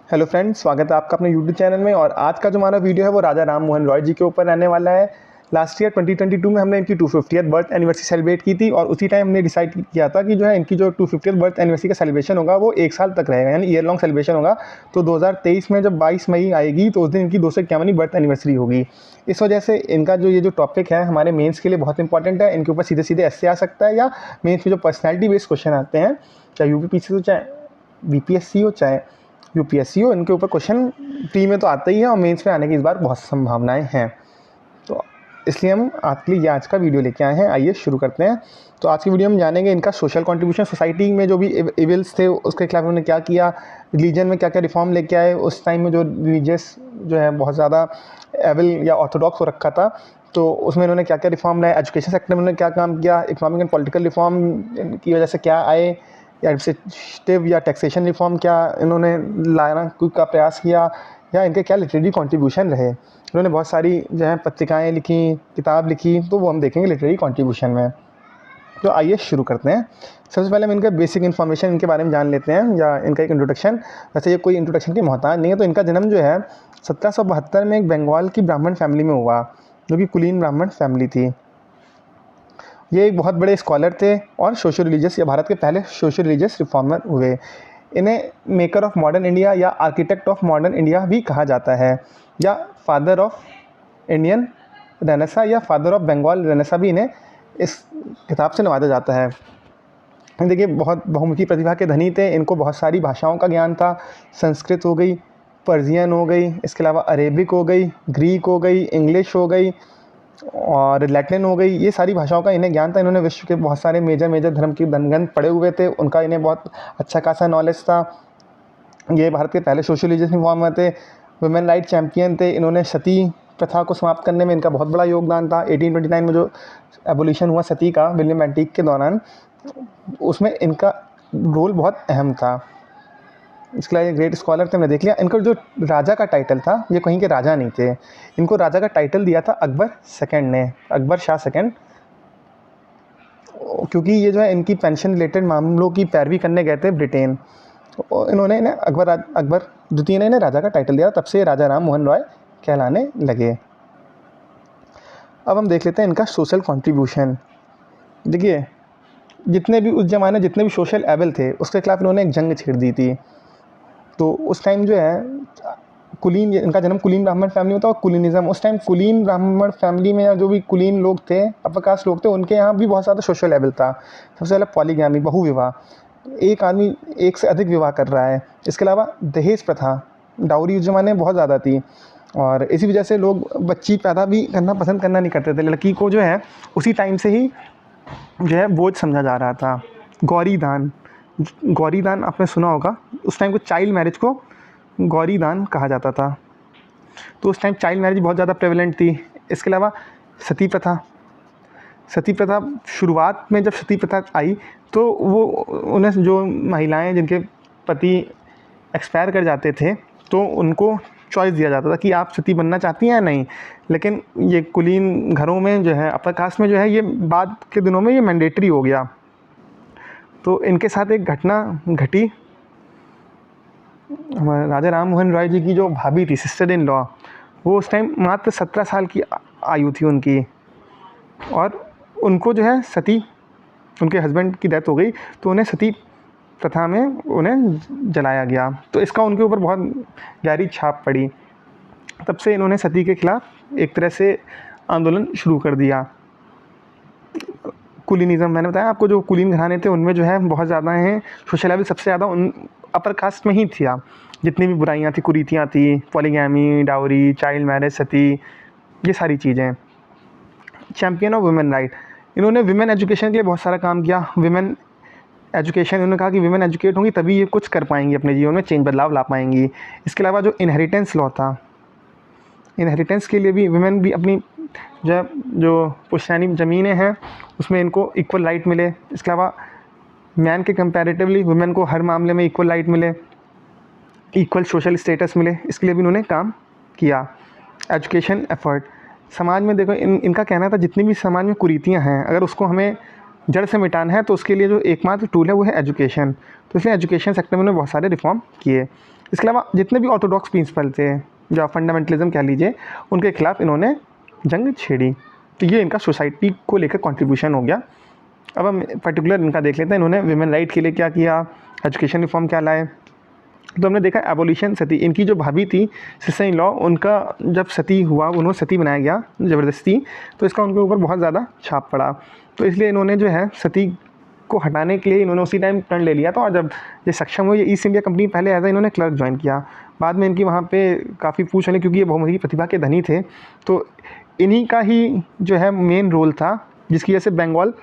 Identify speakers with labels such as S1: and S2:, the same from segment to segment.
S1: Hello friends, स्वागत है आपका अपने यूट्यूब चैनल में। और आज का जो हमारा वीडियो है वो राजा राम मोहन रॉय जी के ऊपर रहने वाला है। लास्ट ईयर 2022 में हमने इनकी 250th बर्थ एनिवर्सरी सेलिब्रेट की थी और उसी टाइम हमने डिसाइड किया था कि जो है इनकी जो 250th बर्थ एनिवर्सरी का सेलिब्रेशन होगा वो 1 साल तक रहेगा, यानी ईयर लॉन्ग सेलिब्रेशन होगा। तो 2023 में जब 22 मई आएगी तो उस दिन इनकी 251वीं बर्थ एनिवर्सरी होगी। इस वजह से इनका जो टॉपिक है हमारे मेंस के लिए बहुत इंपॉर्टेंट है। इनके ऊपर सीधे सीधे एस्से आ सकता है या मेंस में जो पर्सनैलिटी बेस्ड क्वेश्चन आते हैं, चाहे यूपीपीसी हो, चाहे बीपीएससी हो, चाहे यूपीएससी हो, इनके ऊपर क्वेश्चन प्री में तो आता ही है और मेंस में आने की इस बार बहुत संभावनाएं हैं। तो इसलिए हम आपके लिए आज का वीडियो लेके आए हैं। आइए शुरू करते हैं। तो आज की वीडियो में जानेंगे इनका सोशल कंट्रीब्यूशन, सोसाइटी में जो भी इविल्स थे उसके खिलाफ उन्होंने क्या किया, रिलीजन में क्या क्या रिफॉर्म लेके आए। उस टाइम में जो रिलीजियस जो है बहुत ज़्यादा एविल या ऑर्थोडॉक्स हो रखा था, तो उसमें इन्होंने क्या क्या रिफॉर्म लाए। एजुकेशन सेक्टर में उन्होंने क्या काम किया, इकोनॉमिक एंड पॉलिटिकल रिफॉर्म की वजह से क्या आए, या एडमिनिस्ट्रेटिव या टैक्सेशन रिफॉर्म क्या इन्होंने लाना का प्रयास किया, या इनके क्या लिटरेरी कंट्रीब्यूशन रहे। इन्होंने बहुत सारी जो है पत्रिकाएँ लिखी, किताब लिखी, तो वो हम देखेंगे लिटरेरी कंट्रीब्यूशन में। तो आइए शुरू करते हैं। सबसे पहले हम इनका बेसिक इन्फॉर्मेशन इनके बारे में जान लेते हैं, या इनका एक इंट्रोडक्शन। वैसे ये कोई इंट्रोडक्शन की मोहताज नहीं है। तो इनका जन्म जो है 1772 में एक बंगाल की ब्राह्मण फैमिली में हुआ, जो कि कुलीन ब्राह्मण फैमिली थी। ये एक बहुत बड़े स्कॉलर थे और सोशल रिलीजियस, या भारत के पहले सोशल रिलीजियस रिफॉर्मर हुए। इन्हें मेकर ऑफ मॉडर्न इंडिया या आर्किटेक्ट ऑफ मॉडर्न इंडिया भी कहा जाता है, या फादर ऑफ इंडियन रेनेसा या फादर ऑफ बंगाल रेनेसा भी इन्हें इस किताब से नवाजा जाता है। देखिए, बहुत बहुमुखी प्रतिभा के धनी थे। इनको बहुत सारी भाषाओं का ज्ञान था। संस्कृत हो गई, पर्शियन हो गई, इसके अलावा अरेबिक हो गई, ग्रीक हो गई, इंग्लिश हो गई और लैटिन हो गई। ये सारी भाषाओं का इन्हें ज्ञान था। इन्होंने विश्व के बहुत सारे मेजर धर्म की ग्रंथ पढ़े हुए थे, उनका इन्हें बहुत अच्छा खासा नॉलेज था। ये भारत के पहले सोशल रिलीजियस रिफॉर्मर थे, वुमेन राइट चैम्पियन थे। इन्होंने सती प्रथा को समाप्त करने में इनका बहुत बड़ा योगदान था। 1829 में जो एबोलिशन हुआ सती का विलियम बेंटिक के दौरान, उसमें इनका रोल बहुत अहम था। इसके लिए ग्रेट स्कॉलर थे, हमने देख लिया। इनका जो राजा का टाइटल था, ये कहीं के राजा नहीं थे। इनको राजा का टाइटल दिया था अकबर सेकंड ने, अकबर शाह सेकंड, क्योंकि ये जो है इनकी पेंशन रिलेटेड मामलों की पैरवी करने गए थे ब्रिटेन। तो इन्होंने इन्हें अकबर द्वितीय ने इन्हें राजा का टाइटल दिया, तब से राजा राम मोहन रॉय कहलाने लगे। अब हम देख लेते हैं इनका सोशल कंट्रीब्यूशन। देखिए, जितने भी उस ज़माने जितने भी सोशल एबल थे उसके खिलाफ इन्होंने एक जंग छेड़ दी थी। तो उस टाइम जो है कुलीन, इनका जन्म कुलीन ब्राह्मण फैमिली में था। और कुलीनिज़म, उस टाइम कुलीन ब्राह्मण फैमिली में या जो भी कुलीन लोग थे, अपर कास्ट लोग थे, उनके यहाँ भी बहुत ज़्यादा सोशल लेवल था। सबसे पहले पॉलीगैमी, बहुविवाह, एक आदमी एक से अधिक विवाह कर रहा है। इसके अलावा दहेज प्रथा, डाउरी उस ज़माने में बहुत ज़्यादा थी, और इसी वजह से लोग बच्ची पैदा भी करना पसंद करना नहीं करते थे। लड़की को जो है उसी टाइम से ही जो है बोझ समझा जा रहा था। गौरी दान, गौरी दान आपने सुना होगा। उस टाइम को चाइल्ड मैरिज को गौरी दान कहा जाता था। तो उस टाइम चाइल्ड मैरिज बहुत ज़्यादा प्रेवलेंट थी। इसके अलावा सती प्रथा, सती प्रथा शुरुआत में जब सती प्रथा आई तो वो उन्हें जो महिलाएं जिनके पति एक्सपायर कर जाते थे तो उनको चॉइस दिया जाता था कि आप सती बनना चाहती हैं या नहीं। लेकिन ये कुलीन घरों में जो है, अपर कास्ट में जो है, ये बाद के दिनों में ये मैंडेटरी हो गया। तो इनके साथ एक घटना घटी। हमारे राजा राम मोहन रॉय जी की जो भाभी थी, सिस्टर इन लॉ, वो उस टाइम मात्र 17 साल की आयु थी उनकी, और उनको जो है सती, उनके हस्बैंड की डेथ हो गई तो उन्हें सती प्रथा में उन्हें जलाया गया। तो इसका उनके ऊपर बहुत गहरी छाप पड़ी। तब से इन्होंने सती के खिलाफ एक तरह से आंदोलन शुरू कर दिया। कुलीनिज़म, मैंने बताया आपको, जो कुलीन घराने थे उनमें जो है बहुत ज़्यादा हैं सोशल लेवल, सबसे ज़्यादा उन अपर कास्ट में ही था। जितनी भी बुराइयाँ थी, कुरीतियाँ थी, पॉलीगैमी, डाउरी, चाइल्ड मैरिज, सती, ये सारी चीज़ें। चैम्पियन ऑफ वुमेन राइट, इन्होंने विमेन एजुकेशन के लिए बहुत सारा काम किया। विमेन एजुकेशन, इन्होंने कहा कि विमेन एजुकेट होंगी तभी ये कुछ कर पाएंगी, अपने जीवन में चेंज बदलाव ला पाएंगी। इसके अलावा जो इनहेरिटेंस लॉ था, इनहेरिटेंस के लिए भी विमेन भी अपनी जो पुश्तैनी ज़मीनें हैं उसमें इनको इक्वल राइट मिले। इसके अलावा मैन के कंपैरेटिवली वुमेन को हर मामले में इक्वल राइट मिले, इक्वल सोशल स्टेटस मिले, इसके लिए भी इन्होंने काम किया। एजुकेशन एफर्ट, समाज में देखो इनका कहना था जितनी भी समाज में कुरीतियाँ हैं, अगर उसको हमें जड़ से मिटाना है तो उसके लिए जो एकमात्र टूल है वो है एजुकेशन। तो इसलिए एजुकेशन सेक्टर में उन्होंने बहुत सारे रिफॉर्म किए। इसके अलावा जितने भी ऑर्थोडॉक्स प्रिंसिपल थे, जो फंडामेंटलिज्म कह लीजिए, उनके खिलाफ इन्होंने जंग छेड़ी। तो ये इनका सोसाइटी को लेकर कंट्रीब्यूशन हो गया। अब हम पर्टिकुलर इनका देख लेते हैं, इन्होंने विमेन राइट के लिए क्या किया, एजुकेशन रिफॉर्म क्या लाए। तो हमने देखा एबोलिशन सती, इनकी जो भाभी थी सिस्टर इन लॉ, उनका जब सती हुआ, उन्होंने सती बनाया गया ज़बरदस्ती, तो इसका उनके ऊपर बहुत ज़्यादा छाप पड़ा। तो इसलिए इन्होंने जो है सती को हटाने के लिए इन्होंने उसी टाइम टर्न ले लिया था। और जब ये सक्षम हुए, ये ईस्ट इंडिया कंपनी पहले एज इन्होंने क्लर्क ज्वाइन किया, बाद में इनकी वहाँ पे काफ़ी पूछ होने, क्योंकि ये बहुमुखी प्रतिभा के धनी थे। तो इन्हीं का ही जो है मेन रोल था, जिसकी वजह से बंगाल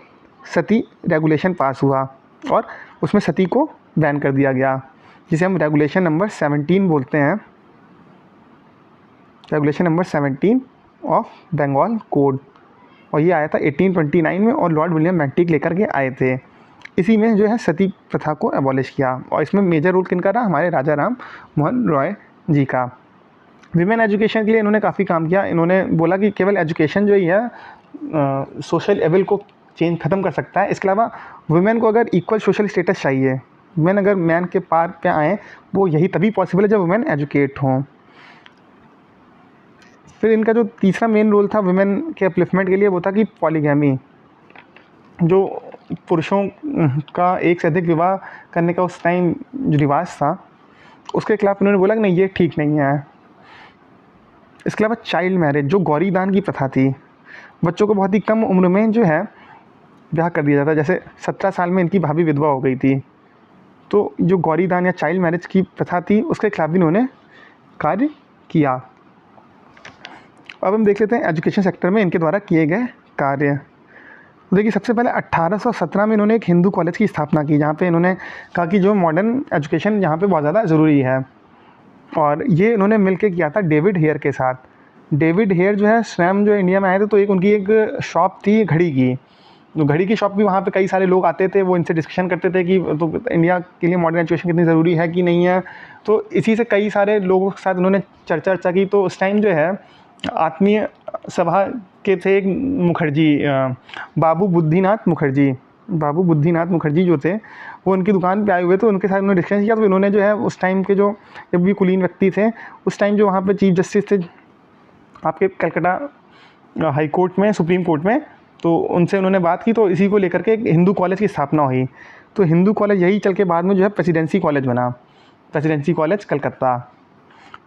S1: सती रेगुलेशन पास हुआ और उसमें सती को बैन कर दिया गया, जिसे हम रेगुलेशन नंबर 17 बोलते हैं, regulation number 17 of Bengal code. और ये आया था 1829 में और लॉर्ड विलियम मैक्टिक लेकर के आए थे। इसी में जो है सती प्रथा को एबॉलिश किया। और इसमें मेजर रोल किनका रहा, हमारे राजा राम मोहन रॉय जी का। विमेन एजुकेशन के लिए इन्होंने काफ़ी काम किया। इन्होंने बोला कि केवल एजुकेशन जो ही है सोशल एविल को ख़त्म कर सकता है। इसके अलावा वुमेन को अगर इक्वल सोशल स्टेटस चाहिए, वुमेन अगर मैन के पार पे आएँ, वो यही तभी पॉसिबल है जब वुमेन एजुकेट हों। फिर इनका जो तीसरा मेन रोल था वुमेन के अपलिफ्टमेंट के लिए, वो था कि पॉलीगैमी, जो पुरुषों का एक से अधिक विवाह करने का उस टाइम जो रिवाज था, उसके खिलाफ इन्होंने बोला कि नहीं, ये ठीक नहीं है। इसके अलावा चाइल्ड मैरिज, जो गौरी दान की प्रथा थी, बच्चों को बहुत ही कम उम्र में जो है ब्याह कर दिया जाता। जैसे 17 साल में इनकी भाभी विधवा हो गई थी। तो जो गौरी दान या चाइल्ड मैरिज की प्रथा थी, उसके खिलाफ भी इन्होंने कार्य किया। अब हम देख लेते हैं एजुकेशन सेक्टर में इनके द्वारा किए गए कार्य। देखिए, सबसे पहले 1817 में इन्होंने एक हिंदू कॉलेज की स्थापना की, जहाँ पे इन्होंने कहा कि जो मॉडर्न एजुकेशन यहाँ पे बहुत ज़्यादा ज़रूरी है। और ये इन्होंने मिलकर किया था डेविड हेयर के साथ। डेविड हेयर जो है स्वयं जो इंडिया में आए थे, तो एक उनकी एक शॉप थी घड़ी की। तो घड़ी की शॉप भी, वहाँ पे कई सारे लोग आते थे, वो इनसे डिस्कशन करते थे कि तो इंडिया के लिए मॉडर्न एजुकेशन कितनी ज़रूरी है कि नहीं है। तो इसी से कई सारे लोगों के साथ उन्होंने चर्चा की। तो उस टाइम जो है आत्मीय सभा के थे एक मुखर्जी, बाबू बुद्धिनाथ मुखर्जी जो थे, वो उनकी दुकान पे आए हुए थे। उनके साथ उन्होंने डिस्कशन किया। तो इन्होंने जो है उस टाइम के जो जब भी कुलीन व्यक्ति थे, उस टाइम जो वहाँ पे चीफ जस्टिस थे आपके कलकत्ता हाई कोर्ट में, सुप्रीम कोर्ट में, तो उनसे उन्होंने बात की। तो इसी को लेकर के एक हिंदू कॉलेज की स्थापना हुई। तो हिंदू कॉलेज यही चल के बाद में जो है प्रेसिडेंसी कॉलेज बना, प्रेसिडेंसी कॉलेज कलकत्ता।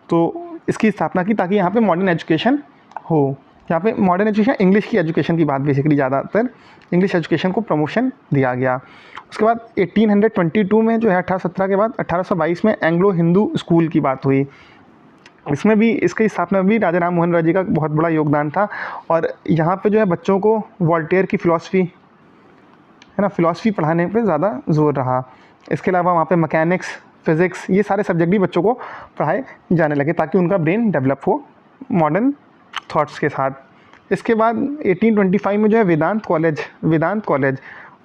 S1: तो इसकी स्थापना की ताकि यहाँ पे मॉडर्न एजुकेशन हो। यहाँ पे मॉडर्न एजुकेशन, इंग्लिश की एजुकेशन की बात, बेसिकली ज़्यादातर इंग्लिश एजुकेशन को प्रमोशन दिया गया। उसके बाद 1822 में जो है 1817 के बाद 1822 में एंग्लो हिंदू स्कूल की बात हुई। इसमें भी, इसकी स्थापना में भी राजा राम मोहन रॉय जी का बहुत बड़ा योगदान था। और यहाँ पे जो है बच्चों को वॉल्टेयर की फ़िलॉसफी है ना, फ़िलॉसफी पढ़ाने पे ज़्यादा जोर रहा। इसके अलावा वहाँ पे मैकेनिक्स, फिज़िक्स, ये सारे सब्जेक्ट भी बच्चों को पढ़ाए जाने लगे ताकि उनका ब्रेन डेवलप हो मॉडर्न थॉट्स के साथ। इसके बाद 1825 में जो है वेदांत कॉलेज,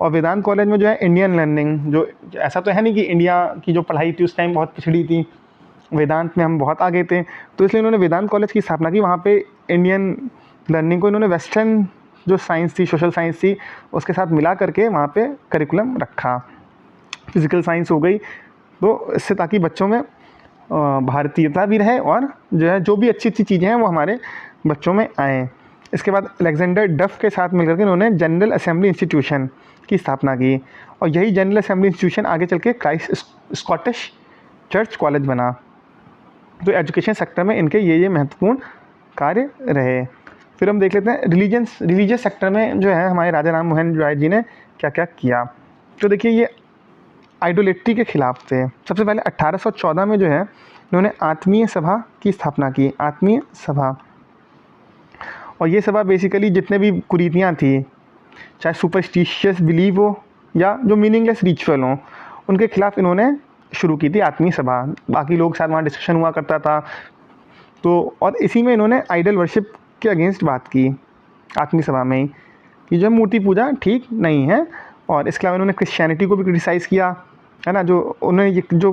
S1: और वेदांत कॉलेज में जो है इंडियन लर्निंग, जो ऐसा तो है नहीं कि इंडिया की जो पढ़ाई थी उस टाइम बहुत पिछड़ी थी, वेदांत में हम बहुत आगे थे। तो इसलिए उन्होंने वेदांत कॉलेज की स्थापना की। वहाँ पे इंडियन लर्निंग को इन्होंने वेस्टर्न जो साइंस थी, सोशल साइंस थी, उसके साथ मिला करके वहाँ पे करिकुलम रखा। फिज़िकल साइंस हो गई, तो इससे ताकि बच्चों में भारतीयता भी रहे और जो है जो भी अच्छी अच्छी चीज़ें हैं वो हमारे बच्चों में आएँ। इसके बाद अलेक्जेंडर डफ के साथ मिलकर के उन्होंने जनरल असेंबली इंस्टीट्यूशन की स्थापना की। और यही जनरल असेंबली इंस्टीट्यूशन आगे चल के क्राइस्ट स्कॉटिश चर्च कॉलेज बना। तो एजुकेशन सेक्टर में इनके ये महत्वपूर्ण कार्य रहे। फिर हम देख लेते हैं रिलीजियस सेक्टर में जो है हमारे राजा राम मोहन रॉय जी ने क्या क्या किया। तो देखिए, ये आइडोलेट्री के खिलाफ थे। सबसे पहले 1814 में जो है इन्होंने आत्मीय सभा की स्थापना की, आत्मीय सभा। और ये सभा बेसिकली जितने भी कुरीतियाँ थी, चाहे सुपरस्टिशियस बिलीव हो या जो मीनिंगलेस रिचुअल हो, उनके खिलाफ इन्होंने शुरू की थी आत्मीय सभा। बाकी लोग साथ वहाँ डिस्कशन हुआ करता था। तो और इसी में इन्होंने आइडल वर्शिप के अगेंस्ट बात की आत्मीय सभा में ही, कि जो मूर्ति पूजा ठीक नहीं है। और इसके अलावा इन्होंने क्रिश्चियनिटी को भी क्रिटिसाइज़ किया। है ना, जो उन्होंने ये जो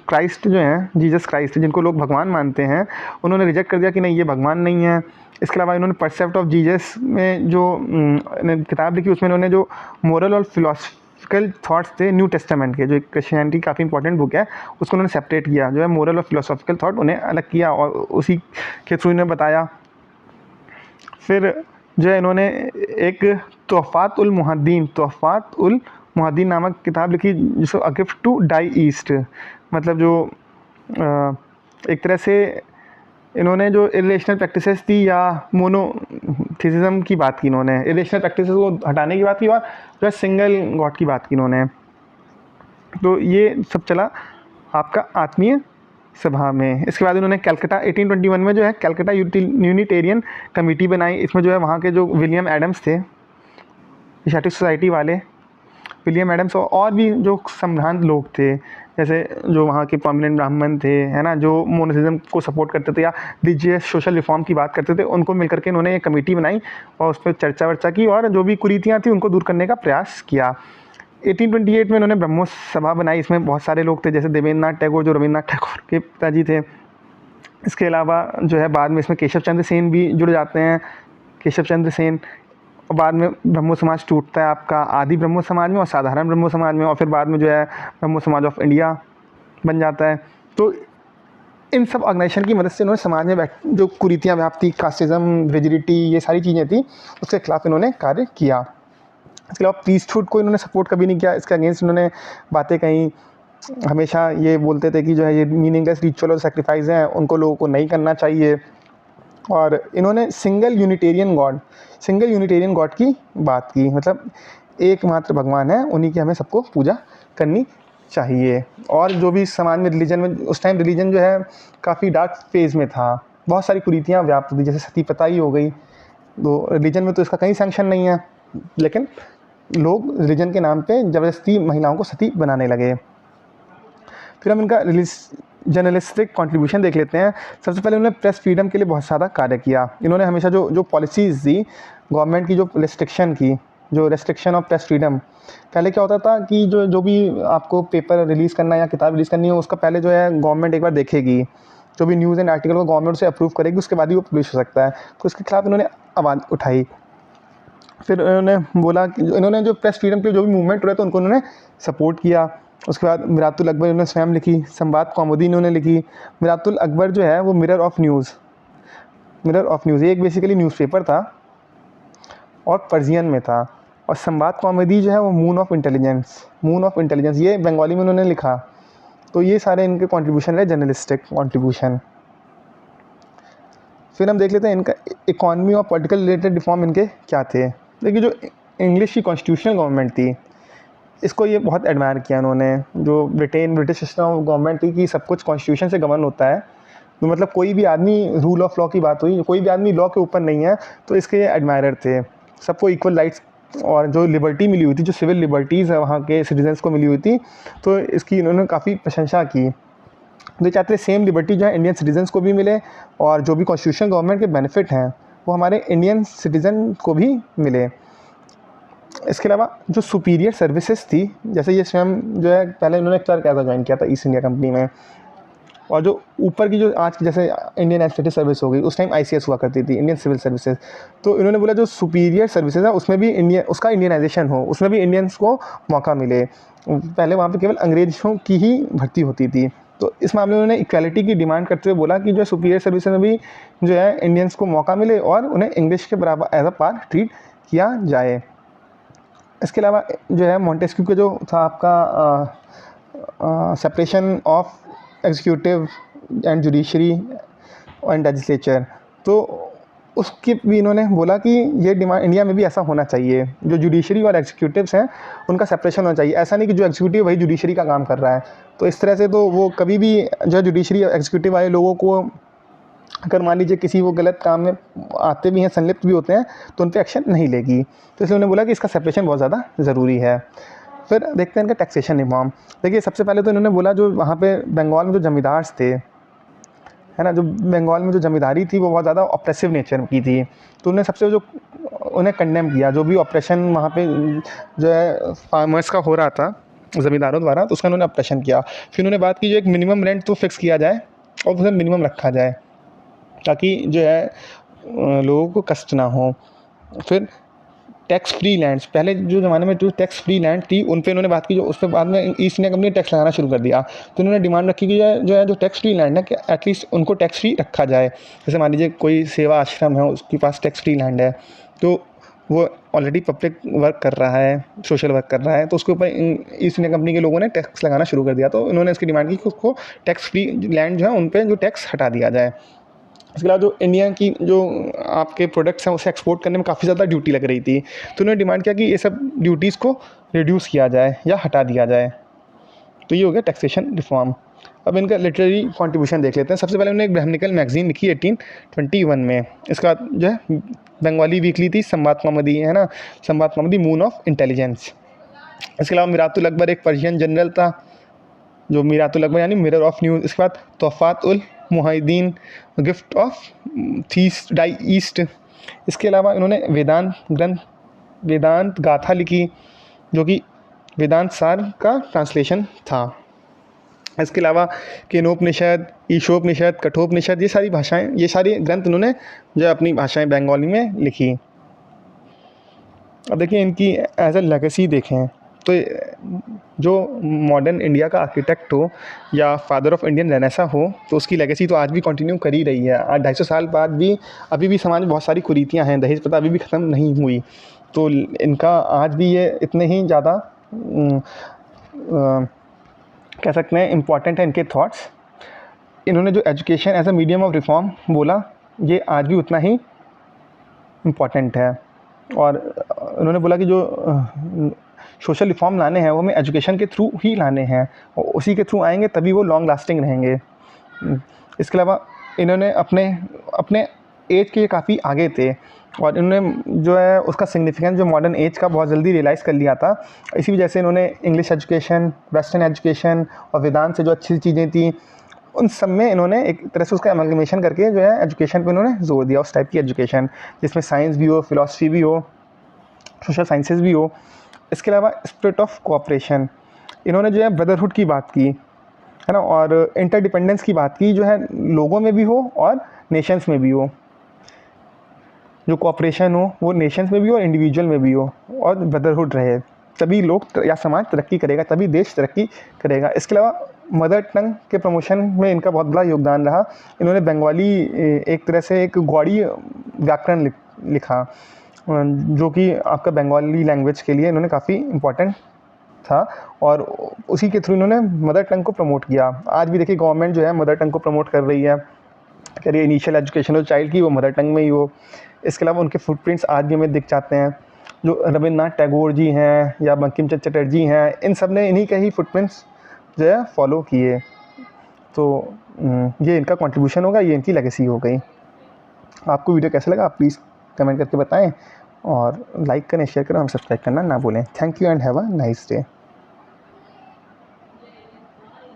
S1: क्राइस्ट जो हैं, जीसस क्राइस्ट जिनको लोग भगवान मानते हैं, उन्होंने रिजेक्ट कर दिया कि नहीं ये भगवान नहीं है। इसके अलावा इन्होंने परसेप्ट ऑफ जीसस में जो किताब लिखी, उसमें इन्होंने जो मोरल और फिलोसफिकल थॉट्स थे न्यू टेस्टामेंट के, जो क्रिश्चियनिटी काफ़ी इंपॉर्टेंट बुक है, उसको उन्होंने सेपरेट किया, जो है मोरल और फिलोसॉफिकल थॉट उन्हें अलग किया और उसी के थ्रू इन्हें बताया। फिर जो है इन्होंने एक तोहफ़ात उल मुहद्दीन नामक किताब लिखी, जिसको a gift to deists, मतलब जो एक तरह से इन्होंने जो इरेशनल प्रैक्टिसेस थी या मोनोथिसिज्म की बात की, इन्होंने इरेशनल प्रैक्टिसेस को हटाने की बात की और जो है सिंगल गॉड की बात की इन्होंने। तो ये सब चला आपका आत्मीय सभा में। इसके बाद इन्होंने कलकत्ता 1821 में जो है कलकत्ता यूनिटेरियन कमेटी बनाई। इसमें जो है वहाँ के जो विलियम एडम्स थे, एशियाटिक सोसाइटी वाले विलियम एडम्स, और भी जो संभ्रांत लोग थे, जैसे जो वहाँ के प्रोमिनेंट ब्राह्मण थे, है ना, जो मोनोथिज्म को सपोर्ट करते थे या रिलीजियस सोशल रिफॉर्म की बात करते थे, उनको मिलकर के इन्होंने एक कमेटी बनाई और उस पर चर्चा वर्चा की और जो भी कुरीतियाँ थी उनको दूर करने का प्रयास किया। 1828 में इन्होंने ब्रह्मो सभा बनाई। इसमें बहुत सारे लोग थे, जैसे देवेंद्रनाथ टैगोर, जो रविन्द्रनाथ टैगोर के पिताजी थे। इसके अलावा जो है बाद में इसमें केशव चंद्र सेन भी जुड़ जाते हैं, केशव चंद्र सेन। और बाद में ब्रह्मो समाज टूटता है आपका आदि ब्रह्मो समाज में और साधारण ब्रह्मो समाज में, और फिर बाद में जो है ब्रह्मो समाज ऑफ इंडिया बन जाता है। तो इन सब ऑर्गेनाइजेशन की मदद से इन्होंने समाज में जो कुरीतियाँ व्याप्ति, कास्टिज्म, रिजिडिटी, ये सारी चीज़ें थी, उसके खिलाफ इन्होंने कार्य किया। इसके अलावा प्रीस्टहुड को इन्होंने सपोर्ट कभी नहीं किया, इसके अगेंस्ट इन्होंने बातें कहीं। हमेशा ये बोलते थे कि जो है ये मीनिंगलेस रिचुअल और सेक्रीफाइस हैं, उनको लोगों को नहीं करना चाहिए। और इन्होंने सिंगल यूनिटेरियन गॉड की बात की, मतलब एकमात्र भगवान है, उन्हीं की हमें सबको पूजा करनी चाहिए। और जो भी समाज में रिलीजन में, उस टाइम रिलीजन जो है काफ़ी डार्क फेज़ में था, बहुत सारी कुरीतियाँ व्याप्त थी, जैसे सती प्रथा ही हो गई। तो रिलीजन में तो इसका कहीं सैंक्शन नहीं है, लेकिन लोग रिलीजन के नाम पे ज़बरदस्ती महिलाओं को सती बनाने लगे। फिर हम इनका जर्नलिस्टिक कंट्रीब्यूशन देख लेते हैं। सबसे पहले उन्होंने प्रेस फ्रीडम के लिए बहुत ज़्यादा कार्य किया। इन्होंने हमेशा जो पॉलिसीज़ दी गवर्नमेंट की, जो रेस्ट्रिक्शन ऑफ प्रेस फ्रीडम, पहले क्या होता था कि जो भी आपको पेपर रिलीज़ करना या किताब रिलीज़ करनी हो, उसका पहले जो है गवर्नमेंट एक बार देखेगी, जो भी न्यूज़ एंड आर्टिकल को गवर्नमेंट उसे अप्रूव करेगी, उसके बाद ही वो पब्लिश हो सकता है। तो इसके खिलाफ इन्होंने आवाज़ उठाई। फिर इन्होंने बोला कि इन्होंने जो प्रेस फ्रीडम के जो भी मूवमेंट हो रहे थे उनको उन्होंने सपोर्ट किया। उसके बाद मिरातुल अकबर इन्होंने स्वयं लिखी, संवाद कौमुदी इन्होंने लिखी। मिरातुल अकबर जो है वो मिरर ऑफ न्यूज़, ये एक बेसिकली न्यूज़पेपर था और पर्शियन में था। और संवाद कौमुदी जो है वो मून ऑफ इंटेलिजेंस, ये बंगाली में उन्होंने लिखा। तो ये सारे इनके कॉन्ट्रीब्यूशन है, जर्नलिस्टिक कॉन्ट्रीब्यूशन। फिर हम देख लेते हैं इनका इकॉनमी और पॉलिटिकल रिलेटेड रिफॉर्म इनके क्या थे। देखिए, जो इंग्लिश की कॉन्स्टिट्यूशनल गवर्नमेंट थी, इसको ये बहुत एडमायर किया इन्होंने। जो ब्रिटिश सिस्टम ऑफ गवर्नमेंट थी कि सब कुछ कॉन्स्टिट्यूशन से गवर्न होता है, तो मतलब कोई भी आदमी, रूल ऑफ लॉ की बात हुई, कोई भी आदमी लॉ के ऊपर नहीं है, तो इसके ये एडमायरर थे। सबको इक्वल राइट्स और जो लिबर्टी मिली हुई थी, जो सिविल लिबर्टीज़ है वहाँ के सिटीजन्स को मिली हुई थी, तो इसकी इन्होंने काफ़ी प्रशंसा की। तो चाहते हैं सेम लिबर्टी जो है इंडियन सिटीजन्स को भी मिले, और जो भी कॉन्स्टिट्यूशन गवर्नमेंट के बेनिफिट हैं वो हमारे इंडियन सिटीज़न को भी मिले। इसके अलावा जो सुपीरियर सर्विसेज थी, जैसे ये स्वयं जो है पहले इन्होंने क्लर्क ऐसा ज्वाइन किया था ईस्ट इंडिया कंपनी में, और जो ऊपर की जो आज की जैसे इंडियन एडमिनिस्ट्रेटिव सर्विस हो गई, उस टाइम ICS हुआ करती थी, इंडियन सिविल सर्विसेज। तो इन्होंने बोला जो सुपीरियर सर्विसेज है उसमें भी उसका इंडियनाइजेशन हो, उसमें भी इंडियंस को मौका मिले। पहले वहाँ पे केवल अंग्रेज़ों की ही भर्ती होती थी। तो इस मामले में उन्होंने इक्वालिटी की डिमांड करते हुए बोला कि जो सुपीरियर सर्विसेज में भी जो है इंडियंस को मौका मिले और उन्हें इंग्लिश के बराबर एज अ पार्ट ट्रीट किया जाए। इसके अलावा जो है मॉन्टेस्क्यू का जो था आपका separation of executive and judiciary and legislature, तो उसकी भी इन्होंने बोला कि ये डिमांड इंडिया में भी ऐसा होना चाहिए, जो जुडिशरी और एग्जीक्यूटिव्स हैं उनका सेपरेशन होना चाहिए। ऐसा नहीं कि जो एग्जीक्यूटिव वही जुडिशरी का काम कर रहा है। तो इस तरह से तो वो कभी भी जो जुडिशरी और एग्जीक्यूटिव वाले लोगों को, अगर मान लीजिए किसी वो गलत काम में आते भी हैं, संलिप्त भी होते हैं, तो उन पर एक्शन नहीं लेगी। तो इसलिए उन्होंने बोला कि इसका सेपरेशन बहुत ज़्यादा ज़रूरी है। फिर देखते हैं इनका टैक्सेशन रिफॉर्म। देखिए, सबसे पहले तो इन्होंने बोला जो वहाँ पे बंगाल में जो जमींदार थे, है ना, जो बंगाल में जो जमींदारी थी वो बहुत ज़्यादा ऑप्रेसिव नेचर की थी। तो उन्होंने सबसे जो उन्हें कंडेम किया, जो भी ऑपरेशन वहाँ पे जो है फार्मर्स का हो रहा था, ज़मींदारों द्वारा, तो उसका उन्होंने ऑप्रेशन किया। फिर उन्होंने बात की जो एक मिनिमम रेंट तो फिक्स किया जाए और उसे मिनिमम रखा जाए ताकि जो है लोगों को कष्ट ना हो। फिर टैक्स फ्री लैंड्स, पहले जो ज़माने में जो टैक्स फ्री लैंड थी उन पे उन्होंने बात की, जो उस पर बाद में ईस्ट इंडिया कंपनी ने टैक्स लगाना शुरू कर दिया। तो उन्होंने डिमांड रखी कि जो टैक्स फ्री लैंड है कि एटलीस्ट उनको टैक्स फ्री रखा जाए। जैसे मान लीजिए कोई सेवा आश्रम है, उसके पास टैक्स फ्री लैंड है, तो वो ऑलरेडी पब्लिक वर्क कर रहा है, सोशल वर्क कर रहा है, तो उसके ऊपर ईस्ट इंडिया कंपनी के लोगों ने टैक्स लगाना शुरू कर दिया। तो उन्होंने इसकी डिमांड की कि उसको टैक्स फ्री लैंड जो है उन पर जो टैक्स हटा दिया जाए। इसके अलावा जो इंडिया की जो आपके प्रोडक्ट्स हैं उसे एक्सपोर्ट करने में काफ़ी ज़्यादा ड्यूटी लग रही थी, तो उन्होंने डिमांड किया कि ये सब ड्यूटीज़ को रिड्यूस किया जाए या हटा दिया जाए। तो ये हो गया टैक्सेशन रिफॉर्म। अब इनका लिटरेरी कॉन्ट्रीब्यूशन देख लेते हैं। सबसे पहले उन्होंने एक ब्राह्मणिकल मैगजीन लिखी 1821 में। इसके बाद जो है बंगाली वीकली थी संबाद कौमुदी, है ना, संबाद कौमुदी मून ऑफ इंटेलिजेंस। इसके अलावा मिरातुल अकबर एक पर्शियन जनरल था, जो मिरातुल अकबर यानी मिरर ऑफ न्यूज़। इसके बाद तोहफ़ात उल मुहिद्दीन गिफ्ट ऑफ थीस डाई ईस्ट। इसके अलावा इन्होंने वेदांत ग्रंथ वेदांत गाथा लिखी, जो कि वेदांत सार का ट्रांसलेशन था। इसके अलावा केनोपनिषद, ईशोपनिषद, कठोपनिषद, ये सारी भाषाएं, ये सारे ग्रंथ इन्होंने जो अपनी भाषाएं बंगाली में लिखी। अब देखिए इनकी एज ए लेगेसी देखें तो जो मॉडर्न इंडिया का आर्किटेक्ट हो या फादर ऑफ इंडियन रेनेसा हो, तो उसकी लेगेसी तो आज भी कंटिन्यू कर ही रही है। आज 250 साल बाद भी अभी भी समाज में बहुत सारी कुरीतियाँ हैं, दहेज प्रथा अभी भी ख़त्म नहीं हुई। तो इनका आज भी ये इतने ही ज़्यादा कह सकते हैं इम्पॉर्टेंट है इनके थॉट्स। इन्होंने जो education as a medium of reform बोला, ये आज भी उतना ही इम्पॉर्टेंट है। और उन्होंने बोला कि जो सोशल रिफॉर्म लाने हैं वो हमें एजुकेशन के थ्रू ही लाने हैं, और उसी के थ्रू आएंगे तभी वो लॉन्ग लास्टिंग रहेंगे। इसके अलावा इन्होंने अपने एज के काफ़ी आगे थे, और इन्होंने जो है उसका सिग्निफिकेंस जो मॉडर्न एज का बहुत जल्दी रियलाइज़ कर लिया था। इसी वजह से इन्होंने इंग्लिश एजुकेशन, वेस्टर्न एजुकेशन और वेदांत से जो अच्छी चीज़ें थी उन सब में इन्होंने एक तरह से उसका एमलगमेशन करके जो है एजुकेशन पे इन्होंने जोर दिया, उस टाइप की एजुकेशन जिसमें साइंस भी हो, फिलॉसफी भी हो, सोशल साइंसेज भी हो। इसके अलावा स्पिरिट ऑफ कोऑपरेशन, इन्होंने जो है ब्रदरहुड की बात की, है ना, और इंटरडिपेंडेंस की बात की, जो है लोगों में भी हो और नेशंस में भी हो। जो कोऑपरेशन हो वो नेशंस में भी हो और इंडिविजुअल में भी हो, और ब्रदरहुड रहे, तभी लोग या समाज तरक्की करेगा, तभी देश तरक्की करेगा। इसके अलावा मदर टंग के प्रमोशन में इनका बहुत बड़ा योगदान रहा। इन्होंने बंगाली एक तरह से एक गौड़ी व्याकरण लिखा, जो कि आपका बंगाली लैंग्वेज के लिए इन्होंने काफ़ी इम्पोर्टेंट था, और उसी के थ्रू इन्होंने मदर टंग को प्रमोट किया। आज भी देखिए गवर्नमेंट जो है मदर टंग को प्रमोट कर रही है, करिए इनिशियल एजुकेशन हो चाइल्ड की वो मदर टंग में ही हो। इसके अलावा उनके फुटप्रिंट्स आज भी हमें दिख जाते हैं। जो रविन्द्रनाथ टैगोर जी हैं या बंकिम चंद्र चटर्जी हैं, इन सब ने इन्हीं के ही फुटप्रिंट्स जो है फॉलो किए। तो ये इनका कंट्रीब्यूशन होगा, ये इनकी लेगेसी हो गई। आपको वीडियो कैसा लगा आप प्लीज़ कमेंट करके बताएं, और लाइक करें, शेयर करें, हम सब्सक्राइब करना ना भूलें। Thank you and have a nice day.